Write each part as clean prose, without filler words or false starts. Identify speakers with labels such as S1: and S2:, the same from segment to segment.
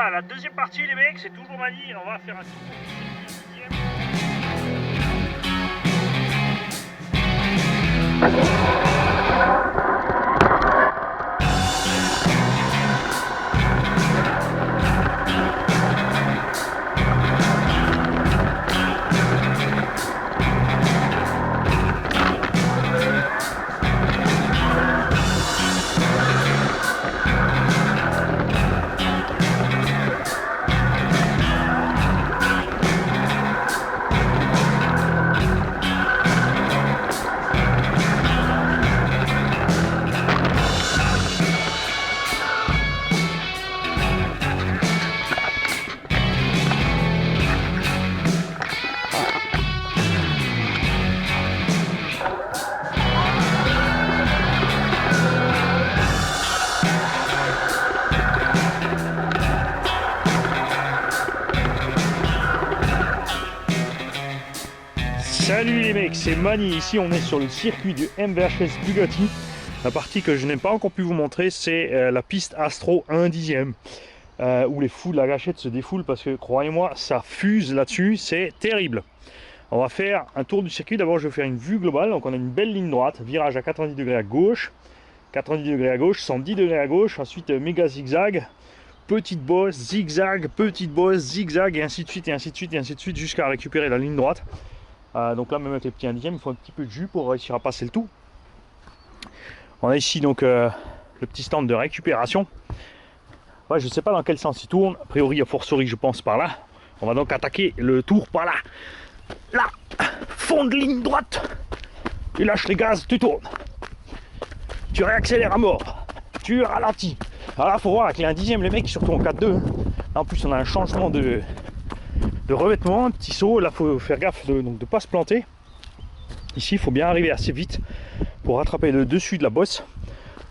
S1: Voilà, la deuxième partie les mecs, c'est toujours Mani, on va faire un tour. Salut les mecs, c'est Mani, ici on est sur le circuit du MVHS Bugatti. La partie que je n'ai pas encore pu vous montrer, c'est la piste Astro 1/10, où les fous de la gâchette se défoulent parce que croyez-moi, ça fuse là-dessus, c'est terrible. On va faire un tour du circuit, d'abord je vais faire une vue globale, donc on a une belle ligne droite, virage à 90 degrés à gauche, 90 degrés à gauche, 110 degrés à gauche, ensuite méga zigzag, petite bosse, zigzag, petite bosse, zigzag, et ainsi de suite, et ainsi de suite, et ainsi de suite, jusqu'à récupérer la ligne droite. Donc là, même avec les petits 1/10, il faut un petit peu de jus pour réussir à passer le tout. On a ici donc le petit stand de récupération. Ouais, je ne sais pas dans quel sens il tourne. A priori, a fortiori, je pense par là. On va donc attaquer le tour par là. Là, fond de ligne droite. Tu lâches les gaz, tu tournes. Tu réaccélères à mort. Tu ralentis. Alors là, il faut voir avec les 1/10, les mecs, surtout en 4-2. Là, en plus, on a un changement de revêtement, un petit saut. Là, il faut faire gaffe de ne pas se planter. Ici, il faut bien arriver assez vite pour rattraper le dessus de la bosse.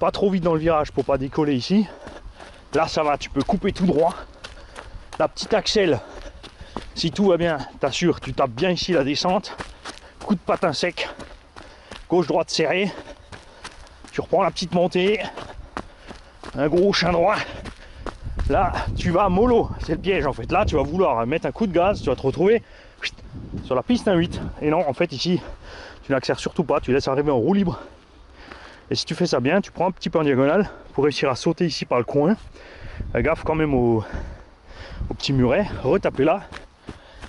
S1: Pas trop vite dans le virage pour pas décoller ici. Là, ça va, tu peux couper tout droit. La petite axelle, si tout va bien, t'assures, tu tapes bien ici la descente. Coup de patin sec. Gauche-droite serré. Tu reprends la petite montée. Un gros chien droit. Là, tu vas mollo, c'est le piège en fait. Là, tu vas vouloir mettre un coup de gaz, tu vas te retrouver sur la piste 1.8. Et non, en fait, ici, tu n'accélères surtout pas, tu laisses arriver en roue libre. Et si tu fais ça bien, tu prends un petit peu en diagonale pour réussir à sauter ici par le coin. Gaffe quand même au petit muret, retaper là.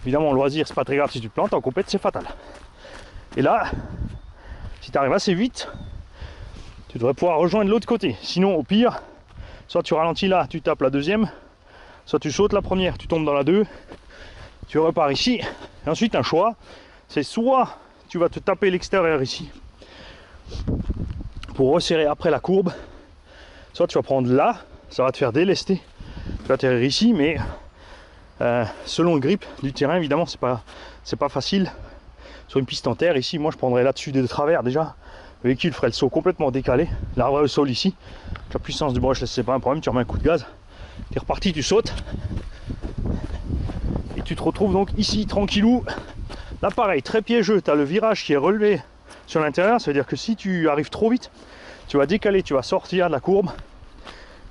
S1: Évidemment, en loisir, c'est pas très grave si tu te plantes, en compète, c'est fatal. Et là, si tu arrives assez vite, tu devrais pouvoir rejoindre l'autre côté. Sinon, au pire, soit tu ralentis là, tu tapes la deuxième, soit tu sautes la première, tu tombes dans la 2, tu repars ici. Et ensuite, un choix, c'est soit tu vas te taper l'extérieur ici pour resserrer après la courbe, soit tu vas prendre là, ça va te faire délester, tu vas atterrir ici, mais selon le grip du terrain, évidemment, c'est pas facile. Sur une piste en terre, ici, moi je prendrais là-dessus de travers déjà. Le véhicule ferait le saut complètement décalé, l'arbre au sol ici. La puissance du brushless, c'est pas un problème, tu remets un coup de gaz, tu es reparti, tu sautes. Et tu te retrouves donc ici, tranquillou. Là pareil, très piégeux, tu as le virage qui est relevé sur l'intérieur, ça veut dire que si tu arrives trop vite, tu vas décaler, tu vas sortir de la courbe.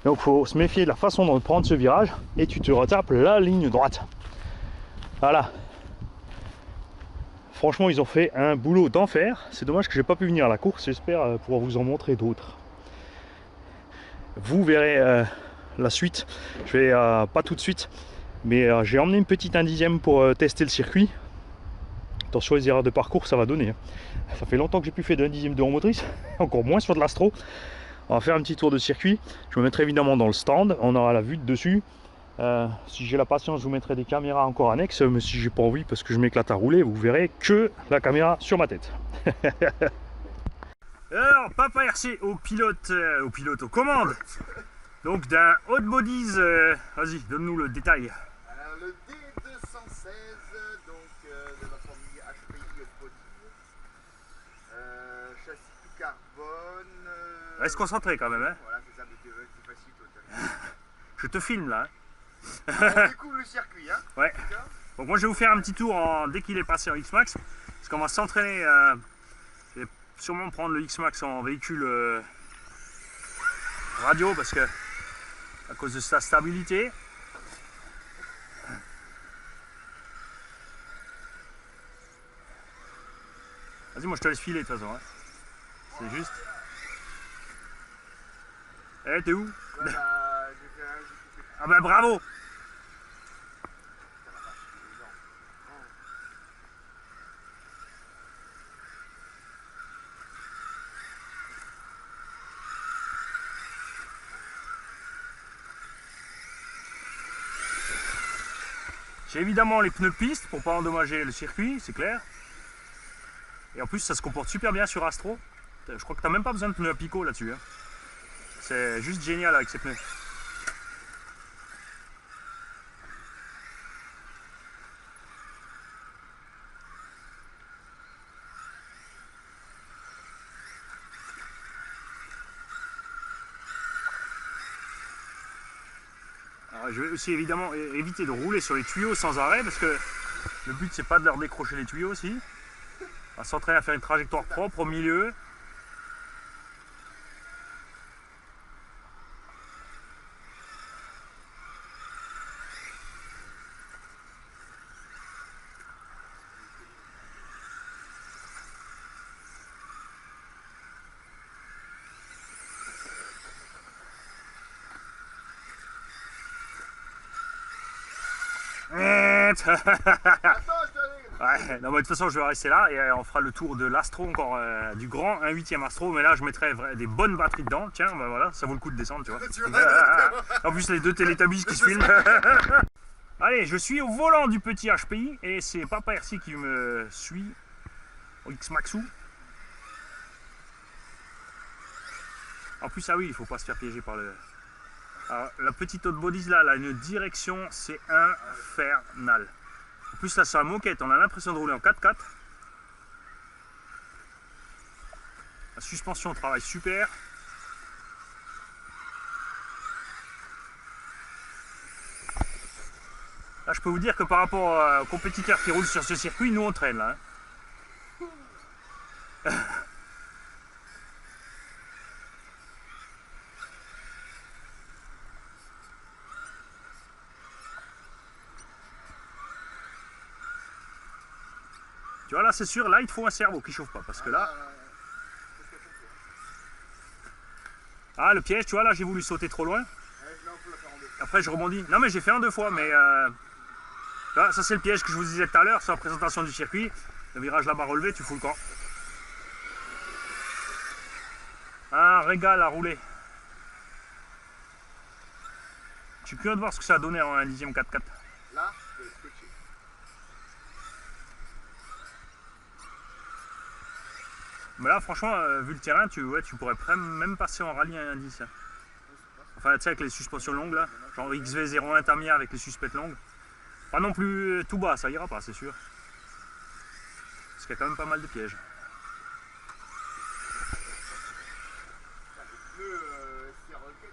S1: Donc il faut se méfier de la façon dont prendre ce virage, et tu te retapes la ligne droite. Voilà. Franchement, ils ont fait un boulot d'enfer. C'est dommage que j'ai pas pu venir à la course. J'espère pouvoir vous en montrer d'autres. Vous verrez la suite. Je vais pas tout de suite, mais j'ai emmené une petite 1/10 pour tester le circuit. Attention, les erreurs de parcours, ça va donner. Ça fait longtemps que j'ai plus fait de 1/10 de motrice, encore moins sur de l'Astro. On va faire un petit tour de circuit. Je me mettrai évidemment dans le stand. On aura la vue de dessus. Si j'ai la patience, je vous mettrai des caméras encore annexes, mais si j'ai pas envie parce que je m'éclate à rouler, vous verrez que la caméra sur ma tête. Alors, Papa RC au pilote, aux commandes. Donc d'un Hot Bodies, vas-y, donne-nous le détail.
S2: Alors le D216, donc de la famille HPI Hot Bodies, châssis tout carbone.
S1: Reste concentré quand même, hein.
S2: Voilà, c'est ça, mais c'est facile toi.
S1: Je te filme là. Hein.
S2: On découvre le circuit, hein.
S1: Ouais. Donc moi je vais vous faire un petit tour dès qu'il est passé en X-Max, parce qu'on va s'entraîner. Je vais sûrement prendre le X-Max en véhicule radio parce que à cause de sa stabilité. Vas-y, moi je te laisse filer de toute façon. Hein. C'est juste. Eh, t'es où?
S2: Ouais, bah, j'ai fait un, j'ai coupé.
S1: Ah bah bravo!
S2: Putain, la vache, il est énorme. Oh.
S1: J'ai évidemment les pneus piste pour pas endommager le circuit, c'est clair. Et en plus, ça se comporte super bien sur Astro. Je crois que t'as même pas besoin de pneus à picot là-dessus. Hein. C'est juste génial avec ces pneus. Alors, je vais aussi évidemment éviter de rouler sur les tuyaux sans arrêt parce que le but c'est pas de leur décrocher les tuyaux aussi. On va s'entraîner à faire une trajectoire propre au milieu.
S2: Attends, je dois aller.
S1: Ouais, non, mais de toute façon, je vais rester là et on fera le tour de l'Astro encore, du grand 1/8e Astro. Mais là, je mettrai des bonnes batteries dedans. Tiens, bah voilà, ça vaut le coup de descendre, tu vois.
S2: Tu vois,
S1: En plus, les deux Teletubbies qui se filment. Allez, je suis au volant du petit HPI et c'est Papa RC qui me suit au X-Maxou. En plus, ah oui, il faut pas se faire piéger par le. Alors, la petite haute bodies là, elle a une direction, c'est infernal. En plus, là, sur la moquette, on a l'impression de rouler en 4x4. La suspension travaille super. Là, je peux vous dire que par rapport aux compétiteurs qui roulent sur ce circuit, nous on traîne là. Hein. Tu vois, là, c'est sûr, là, il te faut un cerveau qui chauffe pas. Parce que là. Ah, le piège, tu vois, là, j'ai voulu sauter trop loin. Après, je rebondis. Non, mais j'ai fait en 2 fois, mais. Là, ça, c'est le piège que je vous disais tout à l'heure sur la présentation du circuit. Le virage là-bas relevé, tu fous le camp. Un régal à rouler. Je suis curieux de voir ce que ça a donné en 1/10e 4x4.
S2: Là, je vais switcher.
S1: Mais là, franchement, vu le terrain, tu pourrais même passer en rallye 1/10. Hein. Enfin, tu sais, avec les suspensions longues là, genre XV01 Tamiya avec les suspettes longues. Pas non plus tout bas, ça ira pas, c'est sûr. Parce qu'il y a quand même pas mal de pièges.
S2: Le pneu SR Rocket,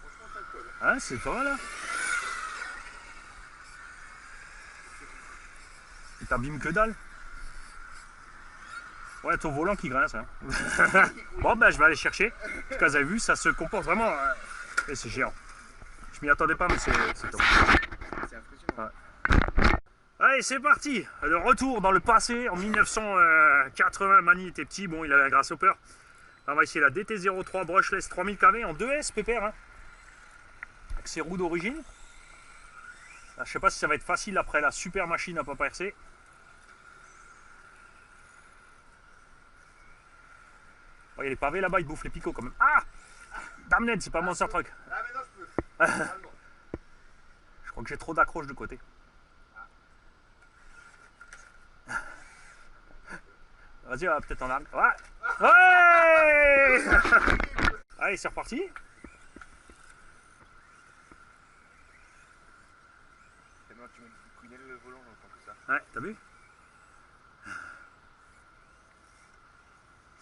S2: franchement, ça colle.
S1: Hein, c'est pas mal là. Et t'abîmes que dalle. Ouais, ton volant qui grince. Hein. Bon, ben je vais aller chercher. En tout cas, vous avez vu, ça se comporte vraiment. Et c'est géant. Je m'y attendais pas, mais c'est top.
S2: C'est impressionnant.
S1: Ouais. Allez, c'est parti. Le retour dans le passé. En 1980, Mani était petit. Bon, il avait un grasshopper. Là, on va essayer la DT03 Brushless 3000 kV en 2S, pépère. Hein. Avec ses roues d'origine. Je sais pas si ça va être facile après la super machine à Papa RC. Oh, il y a les pavés là-bas, ils bouffent les picots quand même. Ah, damned, c'est pas Monster Truck.
S2: Ah, mais non, je peux.
S1: Je crois que j'ai trop d'accroches de côté. Vas-y, peut-être en arme. Ouais, ouais. Allez, c'est reparti.
S2: Tellement tu m'as couiné le volant, j'entends que ça.
S1: Ouais, t'as vu?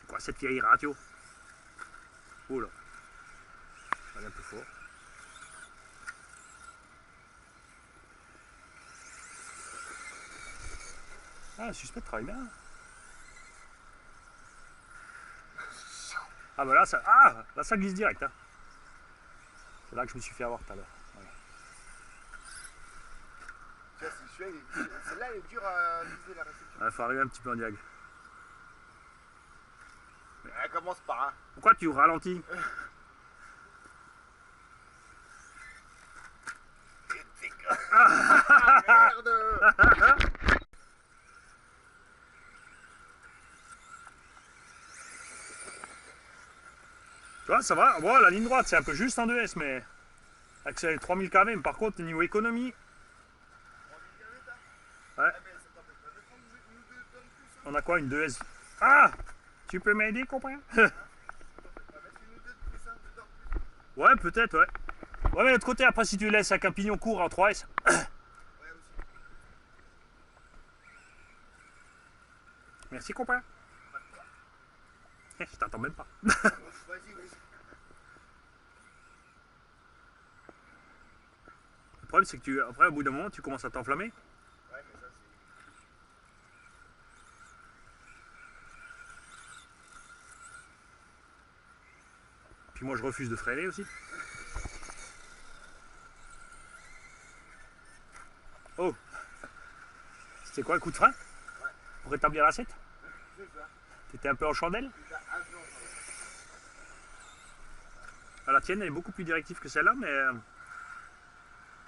S1: C'est quoi cette vieille radio? Oh là. Je vais aller un peu fort. Ah, le suspect travaille bien. Ah bah là ça, là ça glisse direct. Hein. C'est là que je me suis fait avoir tout à l'heure. Voilà.
S2: Tu vois, celle-là, elle est dure à viser la réception.
S1: Il faut arriver un petit peu en diag.
S2: commence par un.
S1: Pourquoi tu ralentis?
S2: Merde.
S1: Tu vois, ça va. Bon, la ligne droite, c'est un peu juste en 2S, mais avec ces 3000 km. Par contre, niveau économie, ouais. On a quoi, une 2S? Ah! Tu peux m'aider, copain? Ouais, peut-être, ouais. Ouais, mais de l'autre côté, après, si tu laisses avec un pignon court en 3S. Merci, copain. Je t'attends même pas.
S2: Vas-y, vas-y.
S1: Le problème, c'est que après, au bout d'un moment, tu commences à t'enflammer.
S2: Ouais, mais ça, c'est.
S1: Puis moi, je refuse de freiner aussi. Oh! C'était quoi, un coup de frein?
S2: Ouais.
S1: Pour rétablir l'assiette?
S2: C'est ça.
S1: T'étais un peu en chandelle?
S2: C'est ça, à blanc.
S1: Ah, la tienne, elle est beaucoup plus directive que celle-là, mais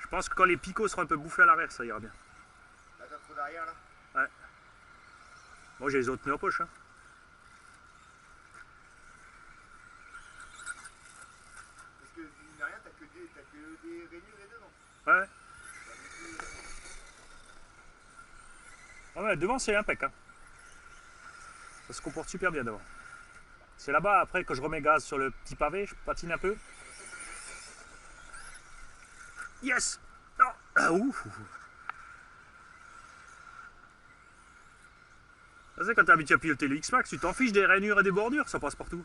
S1: je pense que quand les picots seront un peu bouffés à l'arrière, ça ira bien.
S2: Là, t'as trop derrière, là.
S1: Ouais. Moi, j'ai les autres pneus en poche. Hein.
S2: Parce que, mine de rien, t'as que des rainures et dedans.
S1: Ouais. Ah ouais, devant, c'est impec. Hein. Ça se comporte super bien devant. C'est là-bas, après, que je remets gaz sur le petit pavé, je patine un peu. Yes! Non! Ah, ouf! Ça, c'est quand t'es habitué à piloter le X-Max, tu t'en fiches des rainures et des bordures, ça passe partout.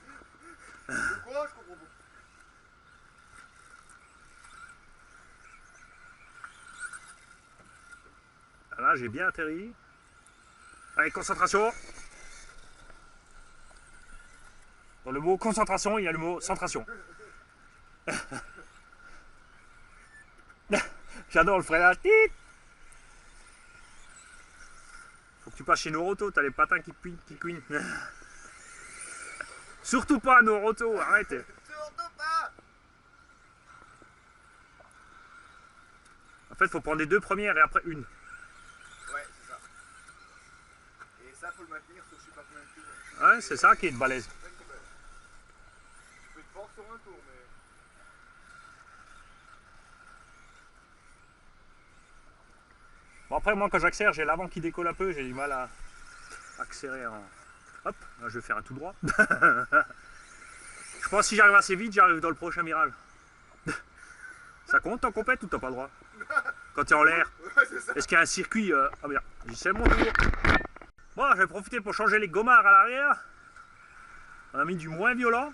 S2: Quoi? Je comprends pas.
S1: Là, j'ai bien atterri. Allez, concentration. Dans le mot concentration, il y a le mot centration. J'adore le freinage. Faut que tu passes chez Noroto, t'as les patins qui couinent. Surtout pas Noroto, arrête.
S2: Surtout pas.
S1: En fait, faut prendre les deux premières et après une.
S2: Ouais, c'est ça. Et ça, faut le maintenir sur je sais pas combien de tours.
S1: Ouais, c'est ça qui est de balèze.
S2: Tu peux te fort sur un tour, mais.
S1: Bon, après, moi, quand j'accélère, j'ai l'avant qui décolle un peu, j'ai du mal à accélérer en. Hop, là, je vais faire un tout droit. Je pense que si j'arrive assez vite, j'arrive dans le prochain virage. Ça compte en compète ou t'as pas le droit? Quand t'es en l'air?
S2: Ouais, c'est ça.
S1: Est-ce qu'il y a un circuit Ah bien, c'est mon tour. Bon, je vais profiter pour changer les gommards à l'arrière. On a mis du moins violent.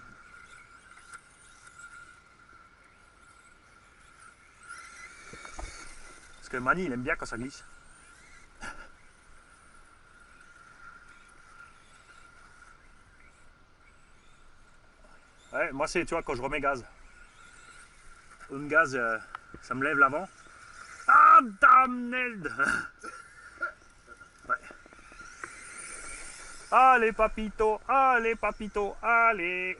S1: Parce que Mani, il aime bien quand ça glisse. Ouais, moi c'est, tu vois, quand je remets gaz. Un gaz, ça me lève l'avant. Ah, damned! Ouais. Allez, papito, allez, papito, allez!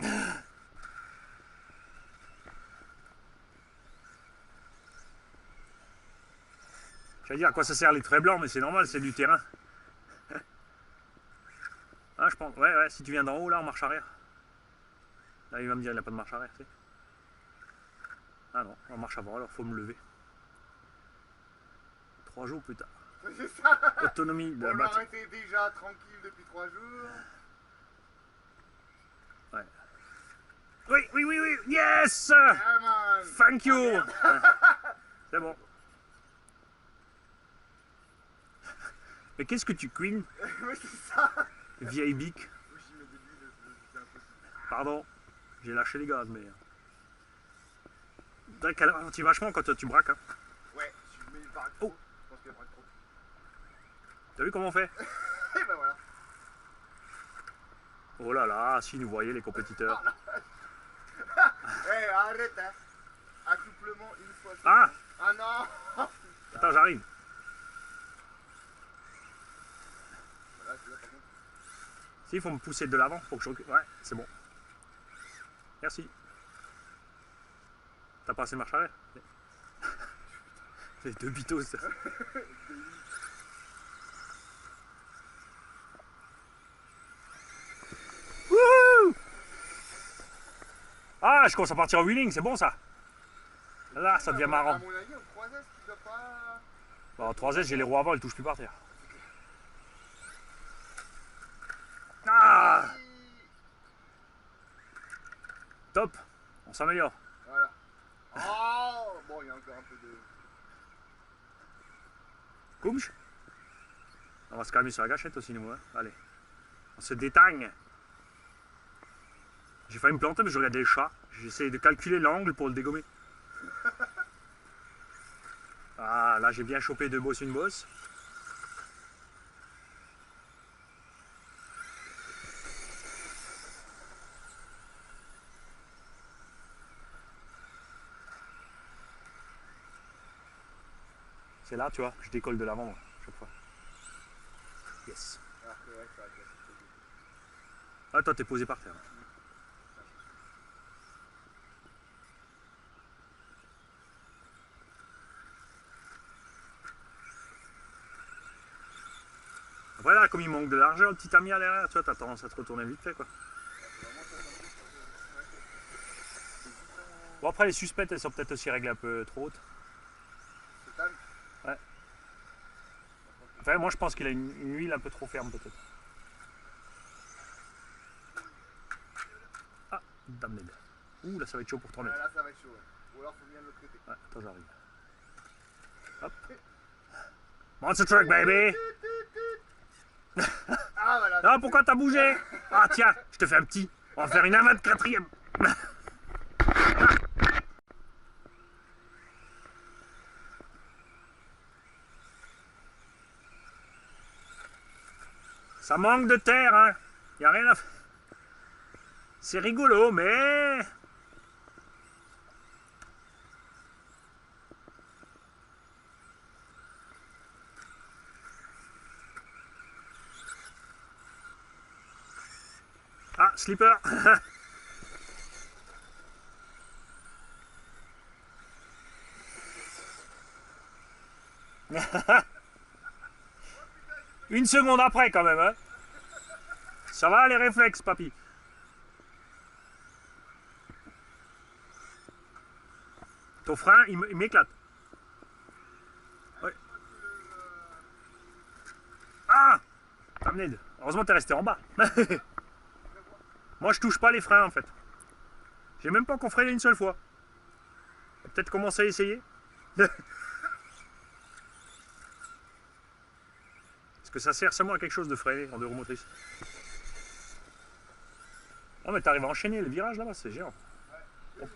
S1: J'allais dire à quoi ça sert les traits blancs, mais c'est normal, c'est du terrain. Ah, je pense, ouais, si tu viens d'en haut, là, en marche arrière. Là, il va me dire, il n'a pas de marche arrière, tu sais. Ah non, en marche avant, alors faut me lever. 3 jours plus tard.
S2: C'est ça.
S1: Autonomie de la
S2: On
S1: batterie.
S2: l'aurait été déjà tranquille depuis 3 jours.
S1: Ouais. Oui, yes!
S2: Ah, man.
S1: Thank you!
S2: Ah, merde.
S1: C'est bon. Mais qu'est-ce que tu queen,
S2: Oui, c'est ça.
S1: vieille bique?
S2: Oui, j'y mets des bulles, c'est impossible.
S1: Pardon, j'ai lâché les gaz, mais. C'est vrai qu'elle ralentit vachement quand tu braques. Hein.
S2: Ouais, si je mets le braque trop, je pense qu'elle braque trop.
S1: T'as vu comment on fait?
S2: Et ben voilà.
S1: Oh là là, si nous voyez les compétiteurs.
S2: Eh, arrête, hein. Accouplement une fois.
S1: Ah!
S2: Ah non.
S1: Attends, j'arrive.
S2: Voilà, tu vois, par contre.
S1: Si, il faut me pousser de l'avant pour que je recule. Ouais, c'est bon. Merci. T'as pas assez de marche arrière? Les deux bitos. Wouhou! Ah, je commence à partir en wheeling, c'est bon ça. Là, ça devient marrant.
S2: À mon avis, en 3S, tu dois pas.
S1: Bon, en 3S, j'ai les roues avant, elles touchent plus par terre. Ah! Top, on s'améliore.
S2: Voilà. Oh, bon, il y a encore un peu de.
S1: Couche. On va se calmer sur la gâchette aussi, nous. Hein. Allez, on se détagne. J'ai failli me planter, mais je regardais les chats. J'essaie de calculer l'angle pour le dégommer. Ah, là, j'ai bien chopé deux bosses, une bosse. C'est là, tu vois, je décolle de l'avant, chaque fois. Yes.
S2: Alors que, ouais, ça va être.
S1: Ah, toi, t'es posé par terre. Après, là, comme il manque de largeur, le petit ami à l'arrière, tu vois, t'as tendance à te retourner vite fait, quoi. Bon, après, les suspectes, elles sont peut-être aussi réglées un peu trop hautes.
S2: Total.
S1: Ouais. Enfin, moi, je pense qu'il a une huile un peu trop ferme, peut-être. Ah, dame d'aide. Ouh, là, ça va être chaud pour tourner.
S2: Là, ça va être chaud. Ouais. Ou alors, faut venir de l'autre côté.
S1: Ouais, attends, j'arrive. Hop. Monster truck, baby!
S2: Ah, voilà.
S1: Ah, pourquoi t'as bougé? Ah, tiens, je te fais un petit. On va faire une 24e. Ça manque de terre, hein. Y a rien à faire. C'est rigolo, mais... Ah, slipper. Une seconde après, quand même, hein. Ça va, les réflexes, papy? Ton frein, il m'éclate. Ouais. Ah! T'as heureusement, t'es resté en bas. Moi, je touche pas les freins, en fait. J'ai même pas encore freiné une seule fois. Peut-être commencer à essayer. Parce que ça sert seulement à quelque chose de freiner en deux roues motrices. Ah, mais t'arrives à enchaîner le virage là-bas, c'est géant. Bon.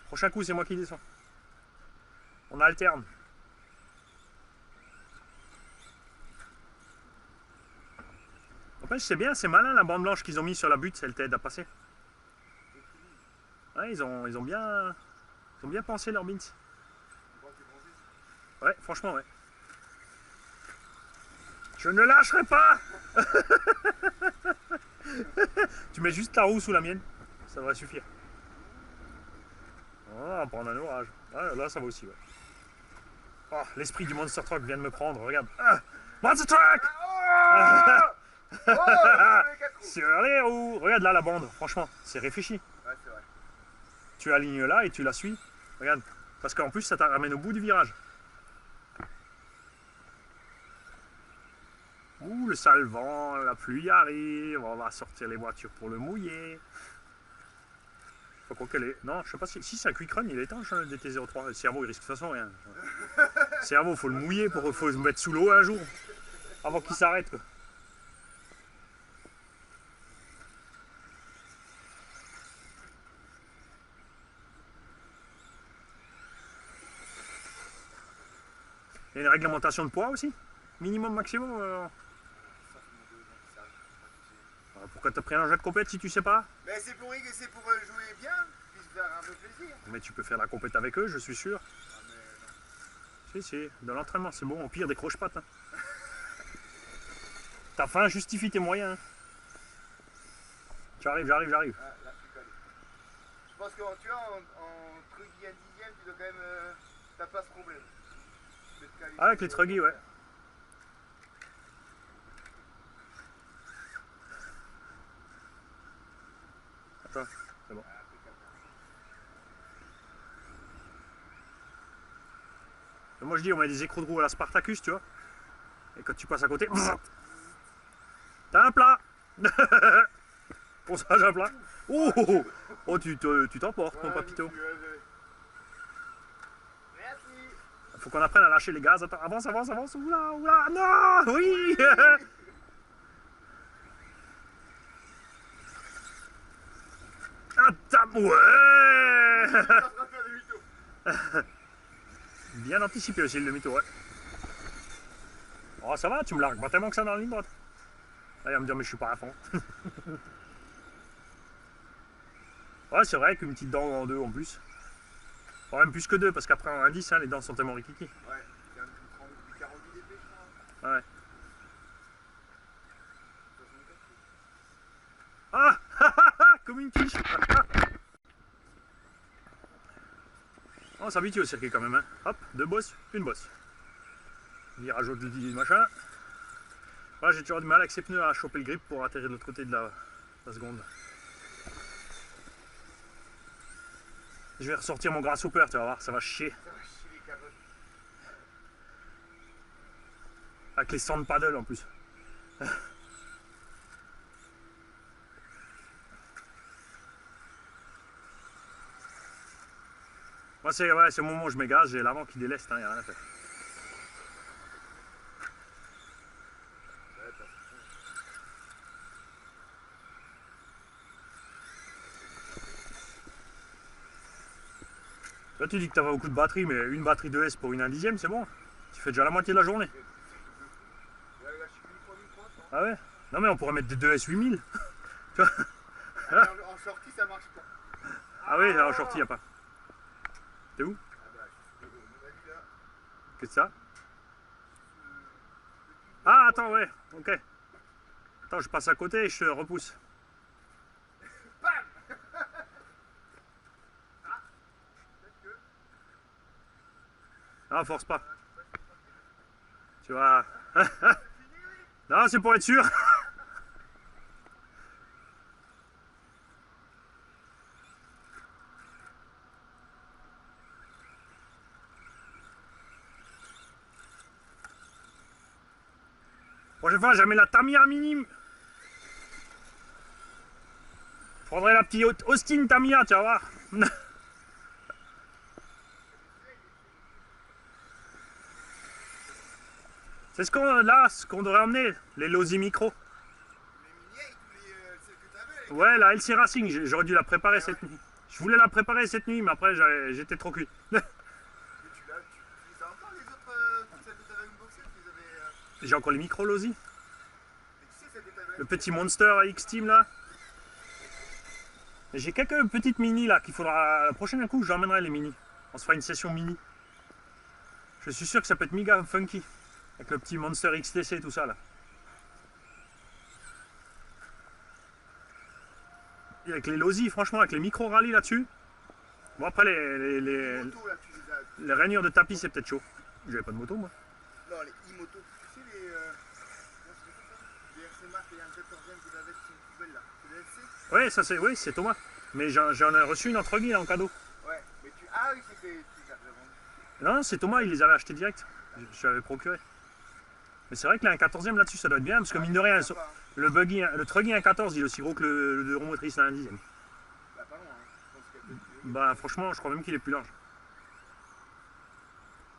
S1: Prochain coup, c'est moi qui descends. On alterne. En fait, c'est bien, c'est malin la bande blanche qu'ils ont mis sur la butte, elle t'aide à passer. Ouais, ils ont bien pensé leur bins. Ouais, franchement, ouais. Je ne lâcherai pas. Tu mets juste ta roue sous la mienne, ça devrait suffire. Oh, on va prendre un orage. Ouais, là, ça va aussi, ouais. Oh, l'esprit du Monster Truck vient de me prendre, regarde. Ah, Monster Truck. Sur les roues. Regarde là la bande, franchement, c'est réfléchi.
S2: Ouais, c'est vrai.
S1: Tu alignes là et tu la suis. Regarde, parce qu'en plus ça te ramène au bout du virage. Ouh, le sale vent, la pluie arrive, on va sortir les voitures pour le mouiller. Faut quoi qu'elle est. Non, je sais pas si c'est un quick run, il est étanche le DT03. Le cerveau il risque de toute façon rien. Le cerveau, faut le mouiller, faut se mettre sous l'eau un jour. Avant qu'il s'arrête, quoi. Il y a une réglementation de poids aussi? Minimum, maximum Pourquoi t'as pris un jeu de compète si tu sais pas?
S2: Mais c'est pour jouer bien, puis se faire un peu plaisir.
S1: Mais tu peux faire la compète avec eux, je suis sûr.
S2: Ah, mais non.
S1: Si, dans l'entraînement, c'est bon. Au pire, décroche pas. Hein. Ta faim justifie tes moyens. Hein. J'arrive.
S2: Ah, là, je suis collé. pense que tu vois, en truggy un dixième, tu dois quand même. T'as pas ce problème.
S1: Ah, avec les truggy, ouais. Attends, c'est bon. Moi je dis, on met des écrous de roue à la Spartacus, tu vois. Et quand tu passes à côté, t'as un plat. Pour ça, j'ai un plat. Oh, oh, oh. Oh, tu t'emportes, mon papito.
S2: Merci.
S1: Faut qu'on apprenne à lâcher les gaz. Attends, avance, avance, avance. Oula, oula. Non, oui. Attends, ouais. Bien anticipé aussi le demi-tour, ouais. Oh, ça va, tu me largues pas tellement que ça dans la ligne droite. Là, il va me dire, mais je suis pas à fond. Ouais, c'est vrai qu'une petite dent en deux en plus. Enfin, même plus que deux, parce qu'après en indice, hein, les dents sont tellement rikiki.
S2: Ouais, c'est un peu 40 dB, je crois.
S1: Ouais. Ah, comme une quiche. On s'habitue au circuit quand même, hein. Hop, deux bosses, une bosse. Virage au machin. Voilà, j'ai toujours du mal avec ces pneus à choper le grip pour atterrir de l'autre côté de la seconde. Je vais ressortir mon grasshopper, tu vas voir, ça va chier.
S2: Ça va chier les carottes.
S1: Avec les stand paddle en plus. Moi, c'est ouais, au moment où je m'égage, j'ai l'avant qui déleste, il n'y a rien à faire. Toi, tu dis que tu as beaucoup de batterie, mais une batterie de S pour une 1/10, c'est bon. Tu fais déjà la moitié de la journée.
S2: Là, je suis 1300.
S1: Ah ouais? Non, mais on pourrait mettre des 2S 8000. Tu vois?
S2: En sortie, ça marche pas.
S1: Ah oui, en shorty, il n'y a pas. T'es où?
S2: Ah bah, mon avis là.
S1: Qu'est-ce que c'est ça? Ah, attends, ouais, ok. Attends, je passe à côté et je te repousse.
S2: Bam. Ah, peut-être que.
S1: Non, force pas. Tu vois. Non, c'est pour être sûr. Prochaine fois, jamais la Tamiya minime. Je prendrai la petite Austin Tamiya, tu vas voir. C'est ce qu'on devrait emmener, les Losi Micro.
S2: Les mini celles que t'avais.
S1: Ouais, la LC Racing, j'aurais dû la préparer cette nuit. Je voulais la préparer cette nuit, mais après j'étais trop cuit.
S2: Mais tu les as encore les autres, celles que t'avais unboxées, tu les avais.
S1: J'ai encore les micros Losi.
S2: Mais tu sais, celles que t'avais.
S1: Le petit Monster X-Team là. J'ai quelques petites mini là qu'il faudra. La prochaine coup, j'emmènerai les mini. On se fera une session mini. Je suis sûr que ça peut être méga funky. Avec le petit Monster XTC et tout ça là. Et avec les Losi, franchement, avec les micro rallye là-dessus. Bon, après les
S2: Motos, là, tu les as.
S1: les rainures de tapis, c'est peut-être chaud. J'avais pas de moto moi.
S2: Non, les e-motos. Tu sais, les. Comment ça s'appelle ça? Les RC Mark et un 14e que t'avais sur une poubelle là. C'est des LC?
S1: Ouais, ça c'est oui, c'est Thomas. Mais j'en ai reçu une entre guillemets en cadeau.
S2: Ouais, mais tu. Ah oui, c'était. Tu les as vendu.
S1: Non, c'est Thomas, il les avait achetés direct. Je l'avais procuré. Mais c'est vrai que là, un 14e là-dessus, ça doit être bien, parce que mine de rien, le buggy, le truggy 1.14, il est aussi gros que le deux roues motrices à 1/10.
S2: Bah, pas loin, hein. Je pense qu'il y a peut-être plus.
S1: Bah franchement, je crois même qu'il est plus large.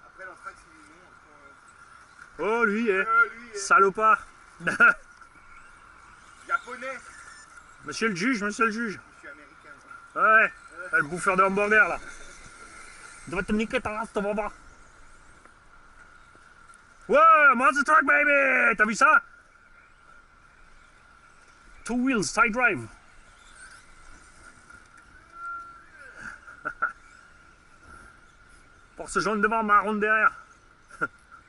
S2: Après, l'Anthrax, ils ont.
S1: Oh lui,
S2: Lui,
S1: salopard.
S2: japonais.
S1: Monsieur le juge, monsieur le juge.
S2: Je suis américain.
S1: Ouais, le bouffeur de hamburger là. Tu vas te niquer ta race, ton baba. Ouais, Monster Truck baby. T'as vu ça? Two wheels, side drive. Force jaune devant, marron derrière.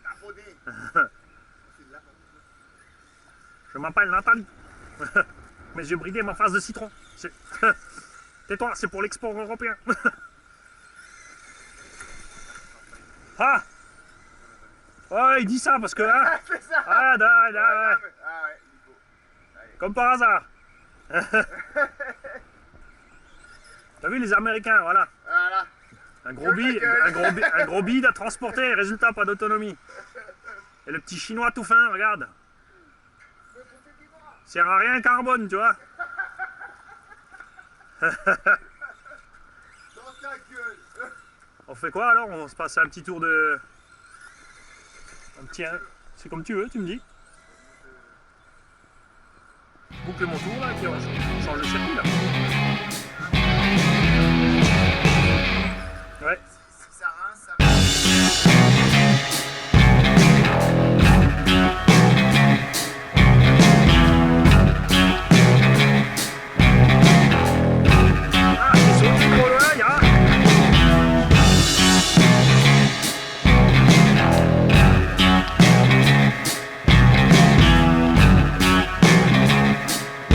S2: Japonais. C'est de la
S1: Je m'appelle Nathalie. Mes yeux bridés, ma face de citron. Tais-toi, c'est pour l'export européen. Ah. Ouais, il dit ça parce que... Hein,
S2: C'est ça.
S1: ah,
S2: Ah ouais, Nico. Allez.
S1: comme par hasard. T'as vu les Américains, voilà.
S2: Voilà.
S1: Un gros bide à transporter, résultat, pas d'autonomie. Et le petit chinois tout fin, regarde. Sert à rien carbone, tu vois.
S2: Dans ta gueule.
S1: On fait quoi alors? On se passe un petit tour de... Un petit... C'est comme tu veux, tu me dis. Boucle mon tour là et puis on change de circuit là.